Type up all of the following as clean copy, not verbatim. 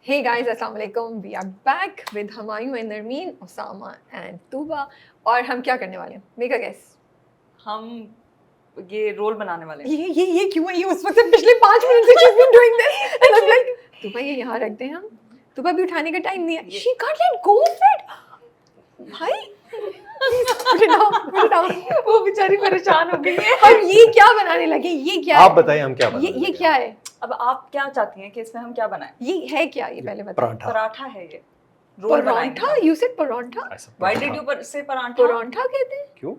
Hey guys, अस्सलाम वालेकुम. We are back with Humayun and Narmeen, Osama and Tuba. और हम क्या करने वाले हैं? Make a guess. हम ये रोल बनाने वाले हैं. ये क्यों है? ये उस वक्त से पिछले 5 मिनट से she's been doing this. And I'm like, तुबा ये यहाँ रख दें हम. तुबा भी उठाने का टाइम नहीं है. She can't let go of it. भाई put it down. वो बेचारी परेशान हो गई है. और ये क्या बनाने लगे? ये क्या है? आप बताइए हम क्या बनाने ये लगे? क्या है? अब आप क्या चाहती हैं कि इसमें हम क्या बनाएं? ये है क्या? ये पहले बताओ. पराठा. पराठा है ये. Roll paratha? You said paratha? ऐसा Why paratha. did you say paratha? Paratha कहते हैं? क्यों?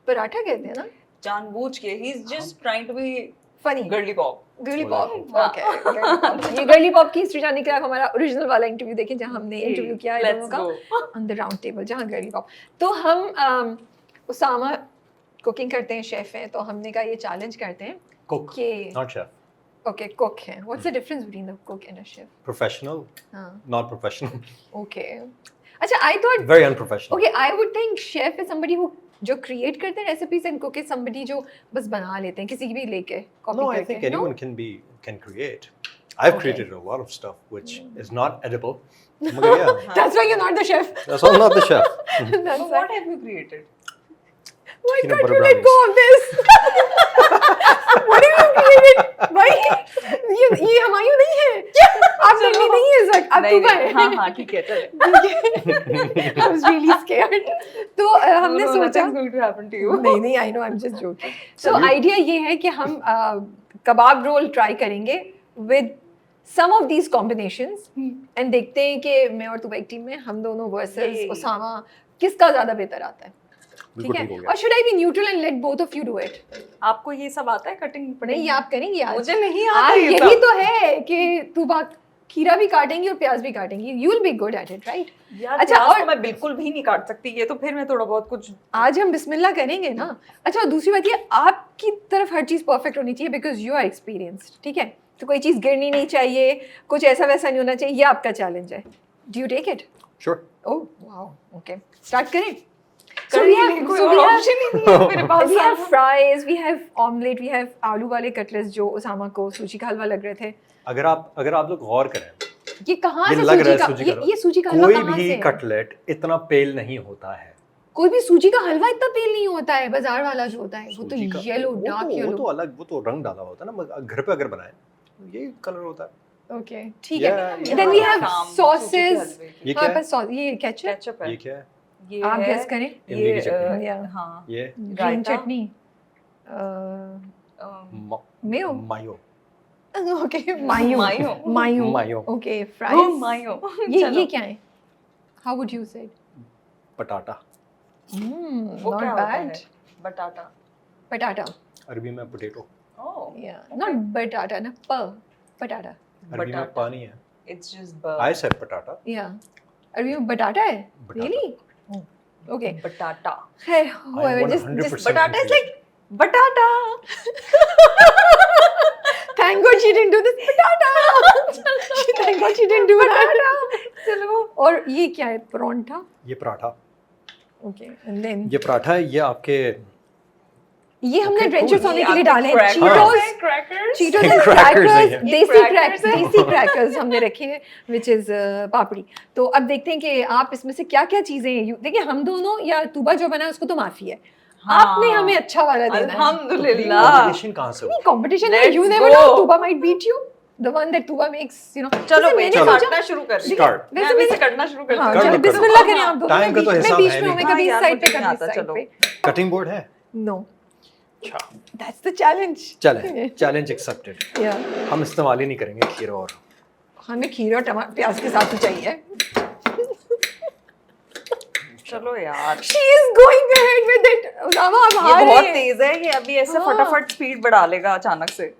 पराठा कहते हैं ना? जानबूझ के. He's just trying to be Funny. girly pop. Girly बोला. पॉप. ओके. ये गर्ली पॉप की हिस्ट्री जानने के लिए आप हमारा ओरिजिनल वाला इंटरव्यू देखें जहां हमने इंटरव्यू किया है Let's दोनों का go. On the round table जहां गर्ली पॉप. तो हम उसामा कुकिंग करते हैं, शेफ हैं, तो हमने कहा ये चैलेंज करते हैं Cook, कि not chef. ओके कुक है. What's the difference between the cook and a chef? Professional, हां not professional. ओके. अच्छा I thought Very unprofessional. Okay I would think chef is somebody who जो create करते हैं recipes and cook is somebody जो बस बना लेते हैं किसी की भी लेके कॉपी No, I करके. think anyone can create. I've Okay. created a lot of stuff which is not edible. मगर yeah, That's why you're not the chef. that's all not the chef. That's So why. what have you created? Why Peanut can't butter you let go of this? What have you created? भाई ये हमायूं नहीं है. आप नरमी नहीं है इस वक्त. आप नहीं, तुबा नहीं, है. हाँ हाँ ठीक है चले. I was really scared. तो हमने No, सोचा nothing's going to happen to you. नहीं I know, I'm just joking. So idea ये है कि हम कबाब रोल ट्राई करेंगे with some of these combinations and देखते हैं कि मैं और तुबा एक टीम में हम दोनों versus Yay. उसामा किसका ज्यादा बेहतर आता है. ठीक बिल्कुल है. ठीक हो गया. और should I be neutral and let both of you do it? आपको ये सब आता है कटिंग? नहीं ये आप करेंगी आज. मुझे नहीं आता आज ये यही सब. तो है कि तुबा खीरा भी काटेंगी और प्याज भी काटेंगी. You will be good at it, right? यार अच्छा, प्याज और- तो मैं बिल्कुल भी नहीं काट सकती. ये तो फिर मैं थोड़ा बहुत कुछ. आज हम बिस्मिल्लाह करेंगे ना. अच्छा और दूसरी बात ये आपकी तरफ हर चीज़ परफेक्ट होनी चाहिए बिकॉज यू आर एक्सपीरियंस्ड. ठीक है. तो कोई चीज़ गिरनी नहीं चाहिए, कुछ ऐसा वैसा नहीं होना चाहिए. ये आपका चैलेंज है. Do you take it? Sure. Oh wow. Okay start करें. So we have कोई और option ही नहीं है मेरे पास. we have fries, we have omelette, we have आलू वाले कटलेट्स जो उसामा को सूजी का हलवा लग रहे थे. अगर आप लोग गौर करें, ये कहाँ ये से लग रहा सूजी है का सूजी का ये सूजी का हलवा कोई कहाँ भी से है? कटलेट इतना पेल नहीं होता है. कोई भी सूजी का हलवा इतना पेल नहीं होता है. बाजार वाला जो होता है वो तो सूजी का- येलो वो डार्क तो येलो. अलग, वो तो रंग डाला होता है ना. मगर घर पे अगर बनाए ये कलर होता है. ओके ठीक है. Yeah, Then we yeah. have शाम sauces. सूजी के हलवे की. ये हाँ क्या है? बस सॉस. ये केचप. केचप है. ये क्या है? ये आप है- गेस करें. इमली की ये चटनी. Yeah. हाँ. ये green raita. Chutney. Mayo. Mayo. Okay mayo. Mayo. Mayo. Mayo. Okay Oh, fries. Mayo. ये चलो. क्या है? How would you say? पटाटा. वो Not क्या होता bad. है? बटाटा. Patata. अरबी में potato. Oh. Yeah. Not batata. ना patata. अरबी में बटाटा. पानी है. It's just I said पटाटा. Yeah. अरबी में बटाटा है? Batata. Really? Okay. बटाटा. Hey, I whoever, am just 100% Batata is confused. like बटाटा. thank God she didn't do this. Batata. Thank God she didn't do that. चलो. और ये क्या है? परांठा. ये पराठा. Okay. And then ये पराठा है. ये आपके ये हमने Okay, adventures cool. होने के लिए डाले हैं. Crackers. Cheetos. Crackers. Cheetos and Crackers crackers, नहीं है. देसी Crackers है. देसी crackers हमने रखे हैं, which is पापड़ी. तो अब देखते हैं कि आप इसमें से क्या क्या चीजें देखिए. हम दोनों या तुबा जो बना है उसको तो माफी है. हाँ. आपने हमें अच्छा वाला देना है. अल्हम्दुलिल्लाह. कॉम्बिनेशन कहाँ से हुआ? कंपटीशन है. Let's You never go. know. तुबा might beat you. The one that तुबा makes, you know. चलो जैसे भाई मैंने चलो. सोचा- काटना शुरू कर. Start. मैं वैसे अभी से मैंने- कटना शुरू कर. हाँ, कर चलो लो, कर लो. बिस्मिल्लाह करें आप दोनों. टाइम का तो मैं हिसाब बीच है में हूँ, नहीं. मैं कभी इस हाँ, साइड पे यार, कभी मुझे इस नहीं साइड आता, पे. कटिंग बोर्ड है. No. अच्छा. That's the challenge. चले. Challenge accepted. Yeah. हम इस्तेमाल ही नहीं करेंगे खीरा और. हमें खीर और टमाटर प्याज के साथ ही चाहिए. चलो यार. She is going ahead with it. Usama आप ये हार बहुत रहे हैं. तेज है. ये अभी ऐसे हाँ. फटाफट स्पीड बढ़ा लेगा अचानक से.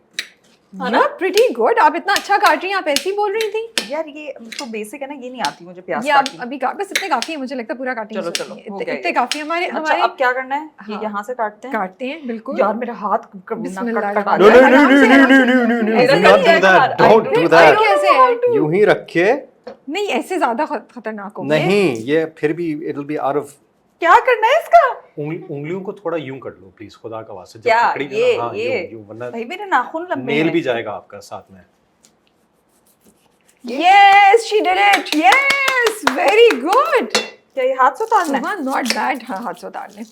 है ना? Pretty good. आप इतना अच्छा काट रही हैं. आप ऐसे ही बोल रही थी. यार ये तो बेसिक है ना. ये नहीं आती मुझे प्याज ये आप काटनी. अभी काट बस इतने काफी है. मुझे लगता है पूरा काटेंगे. चलो, चलो, हो गया इतने ये. काफी हमारे अच्छा हमारे अब क्या करना है? ये हाँ. यहाँ से काटते हैं. काटते हैं बिल्कुल. यार मेरा हाथ बिस्मिल्लाह कट रहमान No, no, आराम no, से, no, आराम no, से. no, no, no, no. ऐसा Do not नहीं do that. है, Don't do नहीं, that. कैसे है? यूं ही रखे. नहीं ऐसे ज्यादा खतरनाक हो. नहीं, ये फिर भी it'll be out of. क्या करना है इसका? उंगलियों को थोड़ा यूं कर लो प्लीज, खुदा का वास्ते. जब क्या? पकड़ी ये ना, हाँ, ये यूं, वरना भाई मेरे नाखून लंबे नेल हैं. भी जाएगा आपका साथ में. Yes, she did it. Yes, very good. क्या ये हाथ से उतारना है? सुबह not bad. हाँ, हाथ से उतार ले.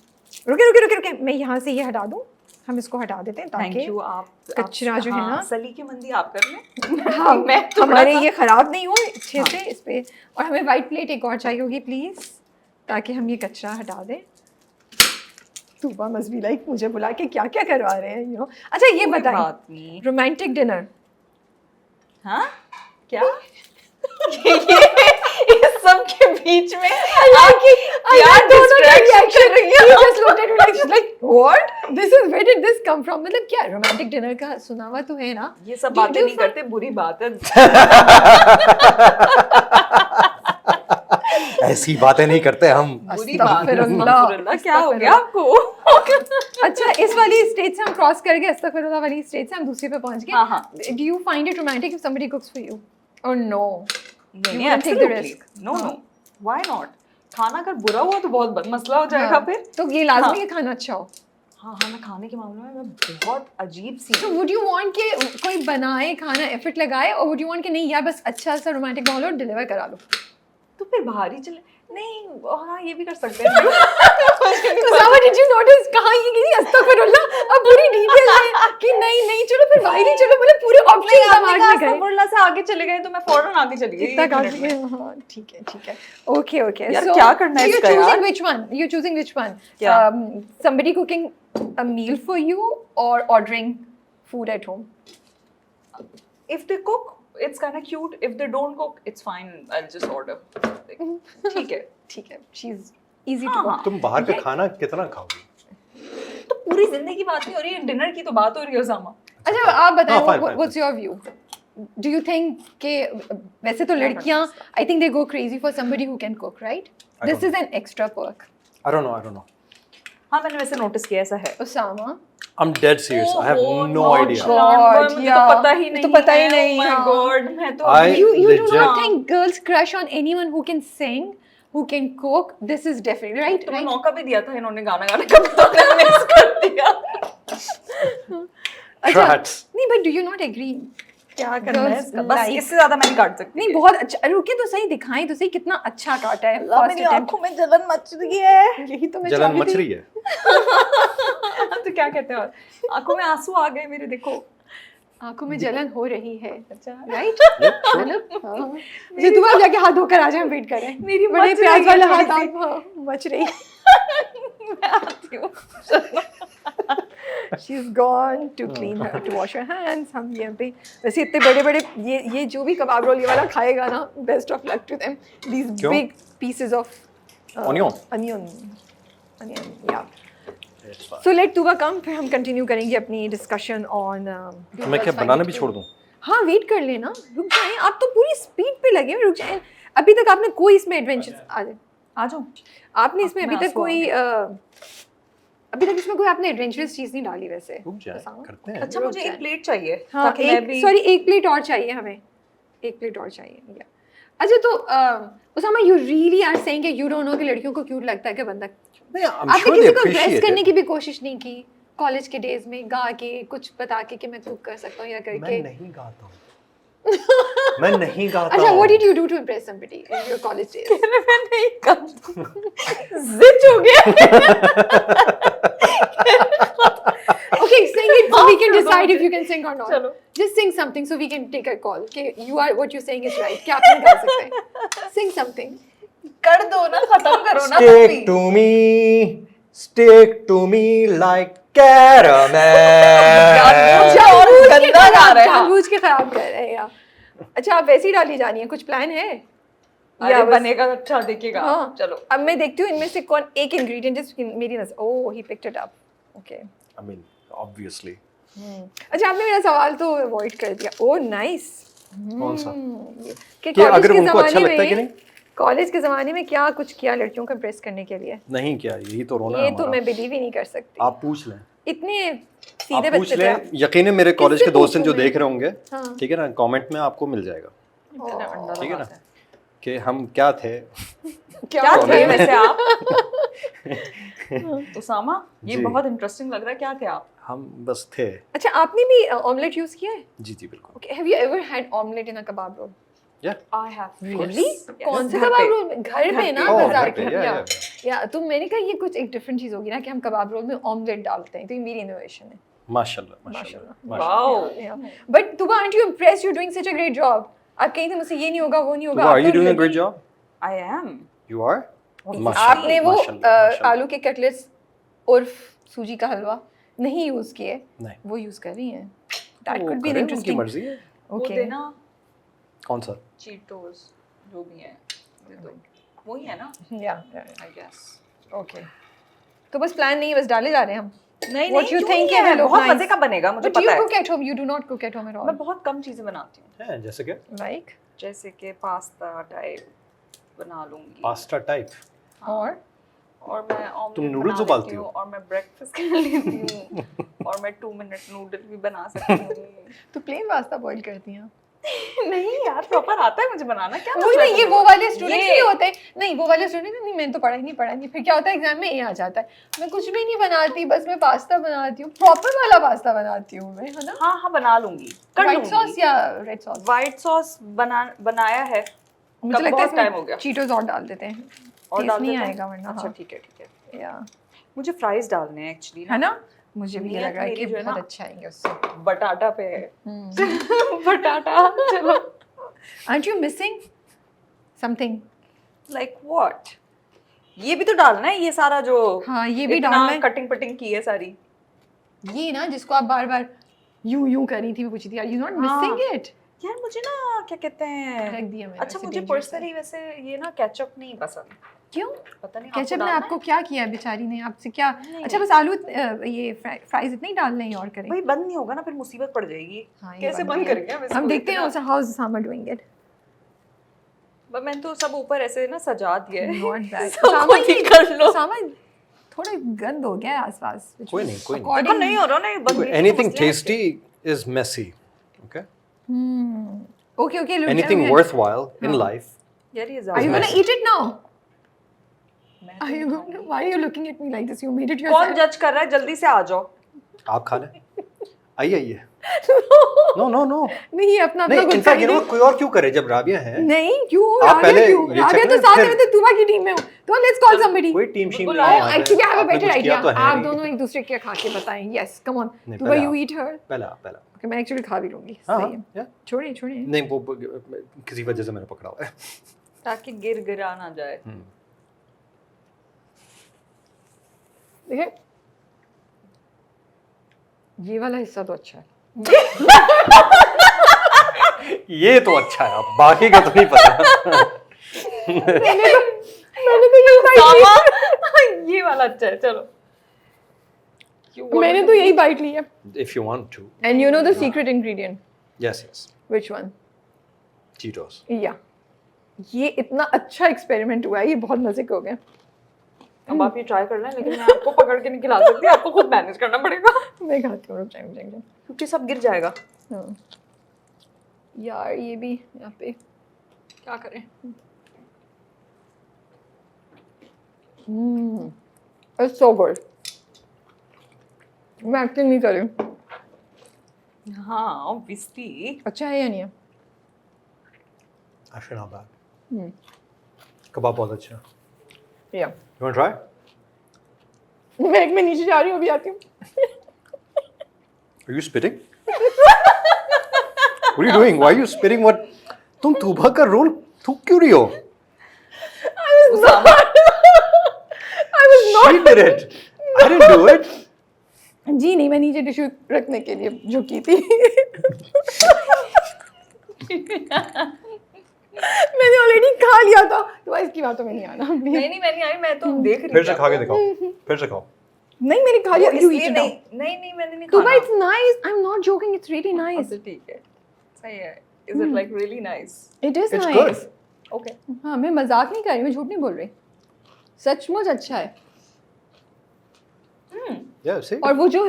रुके. मैं यहाँ से ये हटा दूँ. हम इसको हटा देते हैं थैंक ताकि यू। आप कचरा जो है ना, सली की मंदी आप कर लें। हाँ, मैं थोड़ा हमारे सा- ये खराब नहीं हो अच्छे हाँ। से इस पे। और हमें वाइट प्लेट एक और चाहिए होगी प्लीज, ताकि हम ये कचरा हटा दें। तूबा मस्ट बी लाइक मुझे बुला के क्या क्या करवा रहे हैं यू नो। अच्छा ये कोई बताएं, बात नहीं। रोमांटिक डिनर हाँ क्या ये इस सब के बीच में आपकी क्या distraction कर रही है? just looked at me like she's like what this is where did this come from। मतलब क्या रोमांटिक डिनर का सुना हुआ तो है ना। ये सब Do- बातें do नहीं you करते, बुरी बात है। ऐसी बातें नहीं करते हम। बुरी बात है। अस्तगफिरुल्लाह। अस्तगफिरुल्लाह, क्या हो गया आपको? अच्छा इस वाली स्टेज से हम क्रॉस कर गए, अस्तगफिरुल्लाह वाली स्टेज से हम दूसरी पे पहुंच गए। हाँ। Do you find it romantic if somebody cooks for you or no? नहीं, wouldn't take the absolutely. risk. No, हाँ। no. Why not? खाना अगर बुरा हुआ तो बहुत बड़ा मसला हो जाएगा हाँ, फिर। तो ये लाजमी हाँ। है खाना अच्छा हो। हाँ, मैं खाने के मामले में मैं बहुत अजीब सी तो हूँ। वुड यू वांट कि कोई बनाए खाना एफर्ट लगाए, और वुड यू वांट कि नहीं यार बस अच्छा सा रोमांटिक माहौल हो डिलीवर करा लो? तो फिर बाहर ही चले। नहीं, हाँ ये भी कर सकते हैं। तो सावा डिड यू नोटिस कहाँ ये गई अस्तगफिरुल्लाह अब पूरी डिटेल में कि नहीं चलो फिर बाहर ही चलो, मतलब पूरे ऑप्शन दिमाग में गए। अस्तगफिरुल्लाह से आगे चले गए तो मैं फौरन आगे चली गई। इतना एक काफी मिनट है। में। हाँ ठीक है ओके यार, क्या करना है इसका यार? you're choosing which one? क्या? Somebody cooking a meal for you or ordering food at home? If they cook, it's kind of cute. If they don't cook, it's fine. I'll just order. ठीक है। ठीक है, she's easy to हाँ, cook. हाँ। तुम बाहर का खाना कितना खाओगी? तो पूरी जिंदगी की बात नहीं हो रही है, डिनर की तो बात हो रही है उसामा। अच्छा आप बताएं, हाँ, fine. what's your view? Do you think कि वैसे तो लड़कियां I think they go crazy for somebody who can cook, right? I This don't is an extra perk. I don't know. हाँ, मैंने वैसे नोटिस किया ऐसा है। Usama, I'm dead serious. I have Oh, no God, idea. God, मुझे yeah. तो पता ही नहीं। तो पता ही नहीं, Oh my हाँ। God, मैं तो I- you do legit- not think girls crush on anyone who can sing, who can cook? This is definitely right. तुम्हें Right? मौका भी दिया था इन्होंने गाना गाने का, तो मिस कर दिया। अच्छा, Trats. नहीं but do you not agree? क्या करना है Girls इसका? बस like- इससे ज्यादा मैं नहीं काट सकती। नहीं बहुत अच्छा, रुके तो सही, दिखाएं तो सही कितना अच्छा काटा है। अल्लाह, First मेरी attempt. आंखों में जलन मच रही है। यही तो मैं जलन चाह मच रही रही थी। है। तो क्या कहते हो? आंखों में आंसू आ गए मेरे, देखो। आंखों में जलन हो रही है, अच्छा, राइट? मतलब हाँ। मुझे दुआ जाके हाथ धोकर आ जाए, हम वेट करें। मेरी बड़े मच प्याज रही है वाला थोड़ी हाथ सी। आप मच रही। मैं आती हूँ। She's gone to clean her, to wash her hands. हम यहाँ पे वैसे इतने बड़े ये जो भी कबाब रोल ये वाला खाएगा ना, best of luck to them. These क्यों? big pieces of Onion. onion, yeah. So let Tuba come, फिर हम continue करेंगे अपनी discussion on. तो मैं क्या बनाना भी छोड़ दूँ? हाँ वेट कर लेना, रुक जाएं, आप तो पूरी स्पीड पे लगे हुए, रुक जाएं। अभी तक आपने कोई इसमें एडवेंचर आ जाओ। आपने इसमें अब अभी मैं तक आंसू कोई अभी तक इसमें कोई आपने एडवेंचरस चीज नहीं डाली वैसे। रुक जाए, उसामा? करते हैं। अच्छा, रुक मुझे जाए। एक प्लेट चाहिए हाँ ताकि मैं एक भी। सॉरी एक प्लेट और चाहिए हमें, एक प्लेट और चाहिए या अच्छा तो Usama you really are saying कि यू डोंट नो कि लड़कियों को क्यूट लगता है कि बंदा नहीं, I'm आपने sure they किसी को appreciate इम्प्रेस करने it. की भी कोशिश नहीं की कॉलेज के डेज में, गा के कुछ बता के मैं कुक कर सकता हूँ या मैं करके? नहीं गाता हूँ। मैं नहीं गाता अच्छा हूँ। What did you do to impress somebody in your college days? मैं नहीं कर जिद हो गया। Okay, sing it so we can decide if you can sing or not. चलो। Just sing something so we can take a call. Okay, you are what you're saying is right. क्या आप नहीं गा सकते हैं? Sing something. कर दो ना, खत्म करो ना। Stick to me like caramel. और गंदा गा रहे हैं। जानबूझ के खराब कर रहे हैं यार। अच्छा आप वैसी डाली जानी है, कुछ प्लान है? या बस- बनेगा अच्छा, देखिएगा। हाँ। चलो। अब मैं देखती हूँ इनमें से कौन एक इंग्रेडिएंट है मेरी नजर। ओह he picked it up. Okay. I mean, obviously. अच्छा आपने मेरा सवाल तो अवॉइड कर दिया। Oh nice. कौन सा? कि कि अगर उनको अच्छा लगता है कि नहीं? कॉलेज के ज़माने में क्या कुछ किया लड़कियों को इम्प्रेस करने के लिए? नहीं क्या, यही तो रोना ये है तो हमारा। मैं बिलीव ही नहीं कर सकती। आप पूछ लें। इतने आप सीधे पूछ बच्चे थे आप। लें, यकीनन मेरे कॉलेज किससे के दोस्त हैं जो पूछूं देख मैं? रहे होंगे, हाँ। ठीक है ना, कमेंट में आपको मिल जाएगा ठीक है ना, कि हम क्या थे। क्या थे कॉलेज में। वैसे आप? उसामा, ये जी। बहुत इंटरेस्टिंग लग रहा है। क्या थे आप? हम बस थे। अच्छा आपने भी ऑमलेट यूज़ किया है? जी जी बिल्कुल। Okay, have you ever had omelette in a kebab roll? Yeah. I have. Really? Yes. कौन से घर कबाब पे। रोल में? घर पे ना Oh, बाजार घर पे, के yeah, या yeah. या तो मैंने कहा ये कुछ एक डिफरेंट चीज होगी ना कि हम कबाब रोल में ऑमलेट डालते हैं, तो ये मेरी इनोवेशन है माशाल्लाह माशाल्लाह। माशाल्लाह। Wow. But तुबा aren't you impressed? You're doing such a great job. आप कहीं थे मुझसे ये नहीं होगा वो नहीं होगा। Tuba, are आप you तो doing a लगी- great job? I am. You are? आपने वो माशाल्लाह, माशाल्लाह। आलू के कटलेट्स उर्फ सूजी का हलवा नहीं यूज किए, नहीं। वो यूज कर रही हैं। That वो could be an करें, उनकी interesting. मर्जी है। वो Okay. देना कौन सा? Cheetos जो भी है दे दो। वही है ना? Yeah. I guess. Okay. तो बस प्लान नहीं है, बस डाले जा रहे हैं हम। नहीं What you क्यों think नहीं it will look बहुत nice? मजे का बनेगा मुझे But do पता you है। cook at home? You do not cook at home at all. मैं बहुत कम चीजें बनाती हूँ है जैसे क्या? Like जैसे कि पास्ता टाइप बना लूंगी पास्ता टाइप। और और मैं ऑमलेट तुम noodles बना उबालती लेती हो? हूँ और मैं ब्रेकफास्ट कर लेती हूँ और मैं 2 मिनट नूडल भी बना सकती हूँ। तो प्लेन पास्ता बॉईल करती हैं। नहीं यार प्रॉपर आता है मुझे बनाना क्या वो मसला नहीं, है ये तुमको? वो वाले स्टूडेंट्स ये- नहीं होते नहीं, वो वाले स्टूडेंट नहीं, मैंने तो पढ़ा ही नहीं, फिर क्या होता है एग्जाम में ये आ जाता है मैं कुछ भी नहीं बनाती, बस मैं पास्ता बनाती हूँ, प्रॉपर वाला पास्ता बनाती हूँ मैं, है ना? हाँ हाँ बना लूंगी कर व्हाइट सॉस लूंगी। या रेड सॉस? व्हाइट सॉस बनाया है मुझे कब लगता बहुत टाइम हो है गया चीटोस और डाल देते हैं, और टेस्ट डाल नहीं देते हैं? आएगा वरना। अच्छा हाँ ठीक है या मुझे फ्राइज डालने हैं एक्चुअली है ना, मुझे भी ये नियत लग रहा है मेरी कि जो है बहुत ना- अच्छा आएंगे उससे। बटाटा पे है बटाटा चलो Aren't you missing something? Like what ये भी तो डालना है ये सारा जो हाँ, ये भी इतना डालना है। कटिंग पटिंग की है सारी ये ना जिसको आप बार बार यूं कर रही थी, वो पूछी थी, are you not missing हाँ। it? यार मुझे ना क्या कहते हैं रख दिया मैंने अच्छा वैसे मुझे dangerous है। पर्सनली वैसे ये ना केचप नहीं पसंद क्यों? पता नहीं केचप ने डालना आपको क्या किया है बेचारी ने, आपसे क्या? नहीं। अच्छा बस आलू ये फ्राइज इतने ही डालने हैं और है? करें। भाई बंद नहीं होगा ना फिर मुसीबत पड़ जाएगी हाँ, ये कैसे बात बंद भी है। करेंगे हम इसको हम देखते हैं इतना? How is Sama doing it. But मैंने तो सब ऊपर ऐसे ना सजा दिया है नॉट बैड। सब खुद ही कर लो सामा थोड़ा गंद हो गया है आसपास। कोई नहीं, कोई नहीं। देखो According- नहीं हो रहा ना ये बंद नहीं, Anything मसले हैं tasty is messy. Okay? Okay, okay. Look, Anything okay. worthwhile in हाँ। life. इसके। यार ये Are you gonna messy. eat it now? मैं Are तो you नहीं going to? खाऊंगी। Why are you looking at me like this? You made it कौन yourself. जज कर रहा है जल्दी से आ जाओ आप खा लें। आइए आइए। No no no. नहीं अपना अपना नहीं, कुछ इनफैक्ट चाहिए। कोई और क्यों करे जब राबिया है? नहीं क्यों? आप राबिया पहले क्यों? ये राबिया check तो करें, साथ फिर- में तो तुम्हारी टीम में हूँ। तो let's call somebody. कोई टीम शीम बिल्कुल नहीं आया। है यहाँ पे। Actually, I have a आपने better कुछ किया idea. तो है आप नहीं। दोनों एक दूसरे के खा के बताएं. Yes, come on. नहीं, Tuba, पहले you आप। eat her. पहला। Okay, मैं actually खा भी लूंगी. हाँ, सही है. yeah. छोड़िए छोड़िए. नहीं वो किसी वजह से मैंने पकड़ा हुआ है। ताकि गिर गिरा ना जाए देखिए ये वाला हिस्सा तो अच्छा है. ये तो अच्छा है, अब बाकी का तो नहीं पता। मैंने तो यही बाइट ली. ये वाला अच्छा है चलो मैंने तो यही बाइट ली है. If you want to. And you know the secret ingredient? Yes yes. Which one? Cheetos. Yeah. ये इतना अच्छा एक्सपेरिमेंट हुआ है, ये बहुत मजे के हो गए. अब आप ये ट्राई कर लें लेकिन मैं आपको पकड़ के नहीं खिला सकती आपको खुद मैनेज करना पड़ेगा मैं खाती हूँ. रुक जाएंगे. क्योंकि सब गिर जाएगा हाँ. यार ये भी यहाँ पे क्या करें. It's so good. मैं एक्टिंग नहीं कर रही हूँ. हाँ ऑब्वियसली अच्छा है या नहीं है? Actually not bad. कबाब बहुत अच्छा है। या You want to try? मैं एक में नीचे जा रही हूँ, अभी आती हूँ. Are you spitting? What are you doing? Why are you spitting? What? तुम तुबा का रोल थूक क्यों रही हो? I was not. She did it. I didn't do it. जी नहीं, मैं नीचे टिश्यू रखने के लिए झुकी थी. मैंने ऑलरेडी खा लिया था, तो इसकी बातों में नहीं आना. नहीं मैं नहीं आई मैं तो देख रही फिर से थी खा के आपको। दिखाओ। फिर से खाओ। नहीं मैंने खा लिया. वो You इसलिए eat it now. नहीं मैंने नहीं Tuba, खाना it's nice. I'm not joking. It's really nice. अच्छा ठीक है सही है is it like really nice It is It's nice. good. Okay हाँ, मैं मजाक नहीं कर रही, मैं झूठ नहीं बोल रही. सचमुच अच्छा है. Yeah, see? और वो जो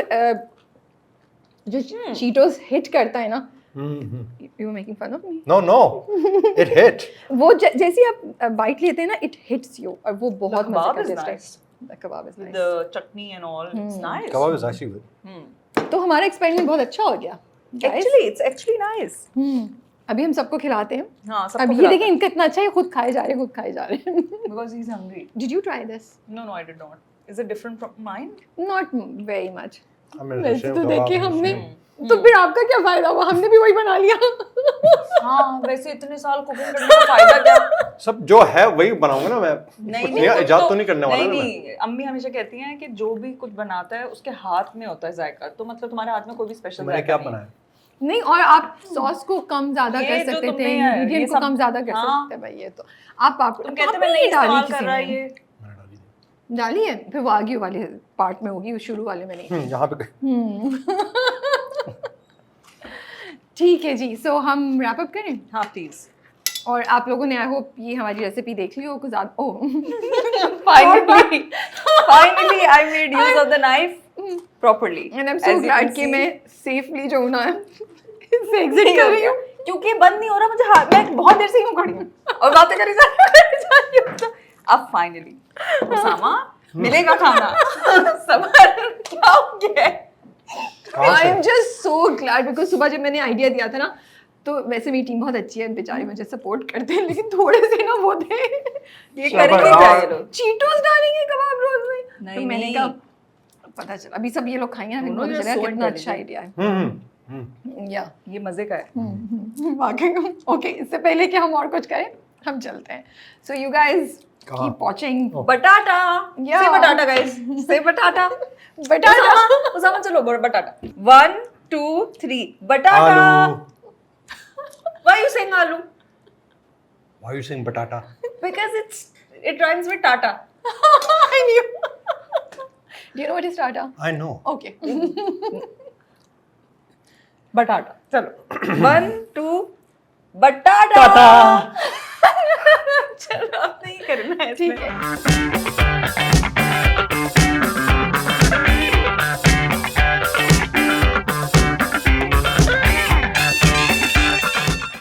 चीटोस हिट करता है ना. You were making fun of me. No. It hit. वो जैसे आप बाइट लेते हैं ना, it hits you. और वो बहुत The मजे kebab का is टेस्ट है. nice. The kebab is nice. the chutney and all it's nice Kebab is actually good. तो हमारा एक्सपेरिमेंट बहुत अच्छा हो गया. Guys. actually it's actually nice अभी हम सबको खिलाते हैं. हाँ सबको अब ये देखें इनका इतना अच्छा है, खुद खाए जा रहे हैं. because he's hungry. Did you try this? No, I did not. Is it different from mine? Not very much. हमें वैसे तो कबाब देखे है, हमने, सेम। तो फिर आपका क्या फायदा हुआ? हमने भी वही बना लिया. हाँ वैसे इतने साल कुकिंग करने का फायदा क्या? सब जो है वही बनाऊंगा ना मैं. नहीं इजाद तो नहीं करने वाला ना मैं. नहीं अम्मी हमेशा कहती हैं कि जो भी कुछ बनाता है उसके हाथ में होता है जायका. तो मतलब तुम्हारे हाथ में कोई भी स्पेशल मैंने क्या बनाया? नहीं, और आप सॉस को कम ज्यादा ये कर जो सकते थे, तुमने है, इंग्रेडिएंट ये को सब- कम ज्यादा कर हाँ। सकते थे भाई. ये तो आप तुम कहते मैं नहीं इस्तेमाल कर रहा ये. मैंने डाली थी. डाली है, फिर वो आगे वाले पार्ट में होगी, शुरू वाले में नहीं. यहाँ पे ठीक है जी, सो हम रैप अप करें. हाँ प्लीज. और आप लोगों ने आई होप ये हमारी रेसिपी देख ली हो कुछ ज्यादा. ओह Finally I made use of the knife properly. And I am so As you glad can कि see- मैं सेफली जो हूं ना इससे एग्जिट कर रही हूं. क्योंकि बंद नहीं हो रहा मुझे हाथ. मैं बहुत देर से यूं खड़ी हूँ और बातें करी जा रही हूँ. अब फाइनली उसामा मिलेगा खाना. समर क्या हो गया है? I am just so glad because सुबह जब मैंने आइडिया दिया था ना, तो वैसे मेरी टीम बहुत अच्छी है, बेचारे मुझे सपोर्ट करते हैं, लेकिन थोड़े से ना वो थे ये शाबाश। करेंगे क्या ये लोग? चीटोस डालेंगे कबाब रोल में. नहीं, तो मैंने नहीं। कहा पता चला अभी सब ये लोग खाएंगे ना, फिर दोनों पता ये चलेगा so कितना अच्छा intelligent। आइडिया है. या ये मजे का है. वाकई. ओके, इससे पहले कि हम और कुछ करें, हम चलते हैं. सो यू गाइस कहाँ? Keep watching. बटाटा. Yeah. Say बटाटा guys. Say बटाटा. बटाटा. उसामा चलो बटाटा. 1 2 3 बटाटा. आलू. Why you saying आलू? Why you saying batata? Because it rhymes with tata. I knew. Do you know what is Tata? I know. Okay. बटाटा. चलो 1 2 बटाटा. टाटा. चलो अब नहीं करना है ठीक इसमें. है.